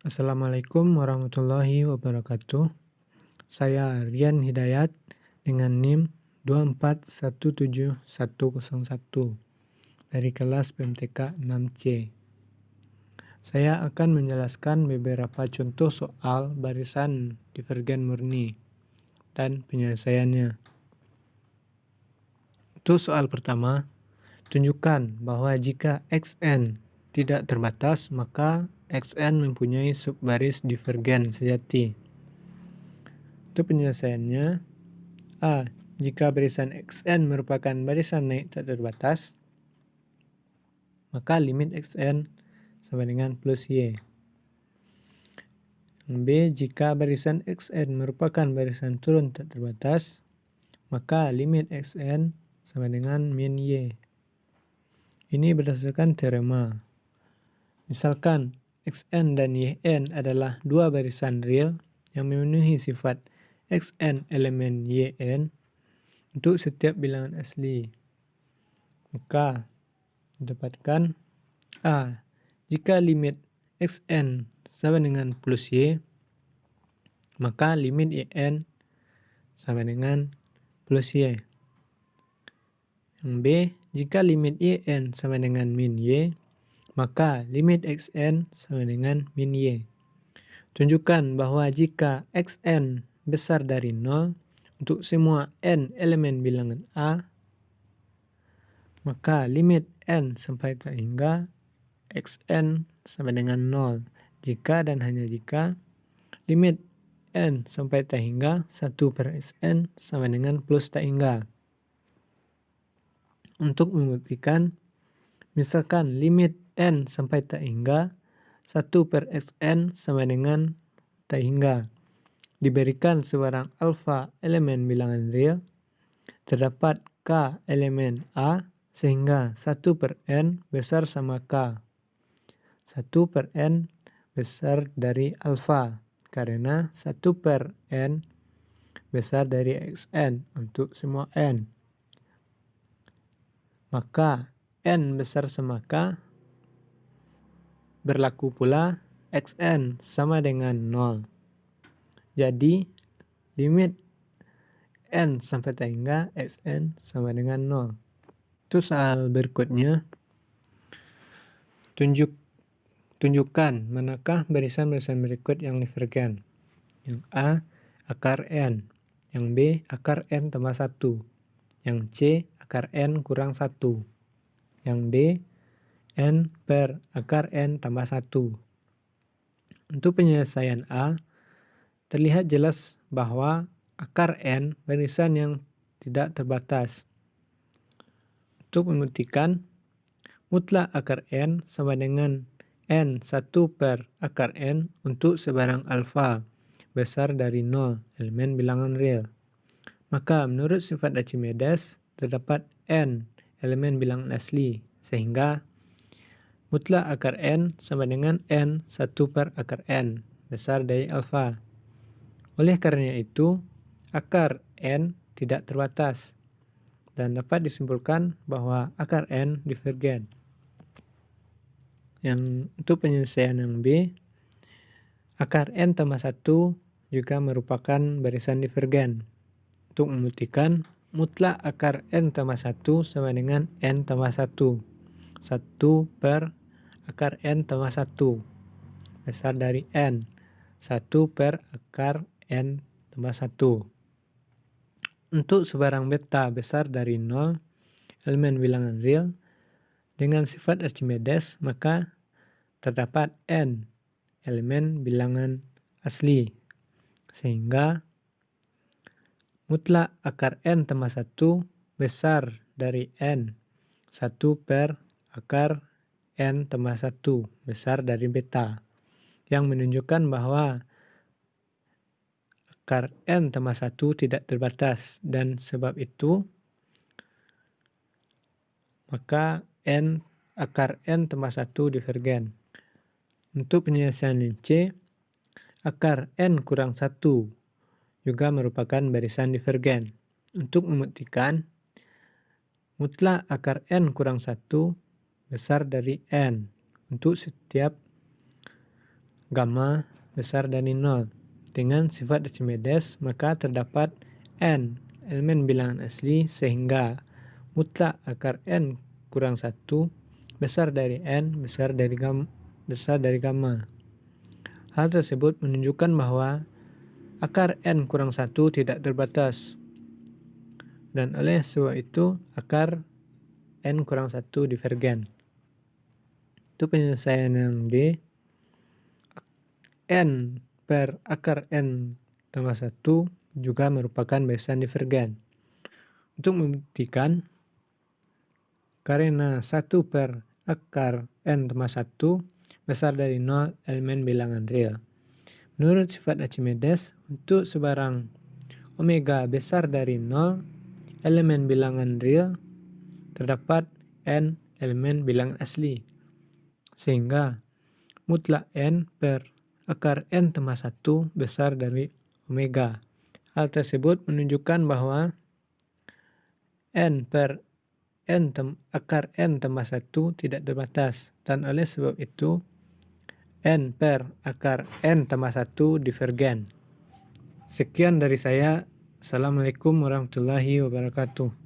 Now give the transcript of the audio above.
Assalamualaikum warahmatullahi wabarakatuh. Saya Rian Hidayat dengan NIM 2417101 dari kelas PMTK 6C. Saya akan menjelaskan beberapa contoh soal barisan divergen murni dan penyelesaiannya. Untuk soal pertama, tunjukkan bahwa jika Xn tidak terbatas, maka Xn mempunyai subbaris divergen sejati. Untuk penyelesaiannya, A. Jika barisan Xn merupakan barisan naik tak terbatas, maka limit Xn sama dengan plus Y. B. Jika barisan Xn merupakan barisan turun tak terbatas, maka limit Xn sama dengan min Y. Ini berdasarkan teorema. Misalkan Xn dan Yn adalah dua barisan real yang memenuhi sifat Xn elemen Yn untuk setiap bilangan asli. Maka dapatkan A. Jika limit Xn sama dengan plus Y, maka limit Yn sama dengan plus Y. Yang B. Jika limit Yn sama dengan min Y, maka limit Xn sama dengan min Y. Tunjukkan bahwa jika Xn besar dari 0 untuk semua n elemen bilangan A, maka limit n sampai tak hingga Xn sama dengan 0. Jika dan hanya jika limit n sampai tak hingga 1 per Xn sama dengan plus tak hingga. Untuk membuktikan, misalkan limit n sampai tak hingga 1 per Xn sama dengan tak hingga. Diberikan sebarang alfa elemen bilangan real, terdapat k elemen A sehingga 1 per n besar sama k. 1 per n besar dari alfa karena 1 per n besar dari Xn untuk semua n. Maka n besar sama k berlaku pula Xn sama dengan 0. Jadi limit n sampai tak hingga Xn sama dengan 0. Itu soal berikutnya. Tunjukkan manakah barisan-barisan berikut yang divergen. Yang A, akar n. Yang B, akar n tambah 1. Yang C, akar n kurang 1. Yang D, n per akar n tambah 1. Untuk penyelesaian A, terlihat jelas bahwa akar n barisan yang tidak terbatas. Untuk membuktikan, mutlak akar n sama dengan n 1 per akar n untuk sebarang alfa besar dari 0 elemen bilangan real. Maka menurut sifat Archimedes, terdapat n elemen bilangan asli, sehingga mutlak akar n sama dengan n 1 per akar n besar dari alfa. Oleh karena itu, akar n tidak terbatas dan dapat disimpulkan bahwa akar n divergen. Yang untuk penyelesaian yang B, akar n tambah 1 juga merupakan barisan divergen. Untuk membuktikan, mutlak akar n tambah 1 sama dengan n tambah 1. 1 per akar n tambah 1 besar dari n. 1 per akar n tambah 1. Untuk sebarang beta besar dari 0, elemen bilangan real, dengan sifat Archimedes, maka terdapat n elemen bilangan asli. Sehingga mutlak akar n tambah 1 besar dari n. 1 per akar n tambah 1 besar dari beta. Yang menunjukkan bahwa akar n tambah 1 tidak terbatas, dan sebab itu maka akar n tambah 1 divergen. Untuk penyelesaian C, akar n kurang 1 juga merupakan barisan divergen. Untuk membuktikan, mutlak akar n kurang 1 besar dari n untuk setiap gamma besar dari 0. Dengan sifat Archimedes, maka terdapat n elemen bilangan asli sehingga mutlak akar n kurang 1 besar dari n besar dari gamma. Hal tersebut menunjukkan bahwa akar n kurang 1 tidak terbatas. Dan oleh sebab itu, akar n kurang 1 divergen. Itu penyelesaian yang D. N per akar n tambah 1 juga merupakan barisan divergen. Untuk membuktikan, karena 1 per akar n tambah 1 besar dari 0 elemen bilangan real. Menurut sifat Archimedes, untuk sebarang omega besar dari 0 elemen bilangan real, terdapat n elemen bilangan asli. Sehingga mutlak n per akar n tambah 1 besar dari omega. Hal tersebut menunjukkan bahwa n per akar n tambah 1 tidak terbatas. Dan oleh sebab itu, n per akar n tambah 1 divergen. Sekian dari saya. Assalamualaikum warahmatullahi wabarakatuh.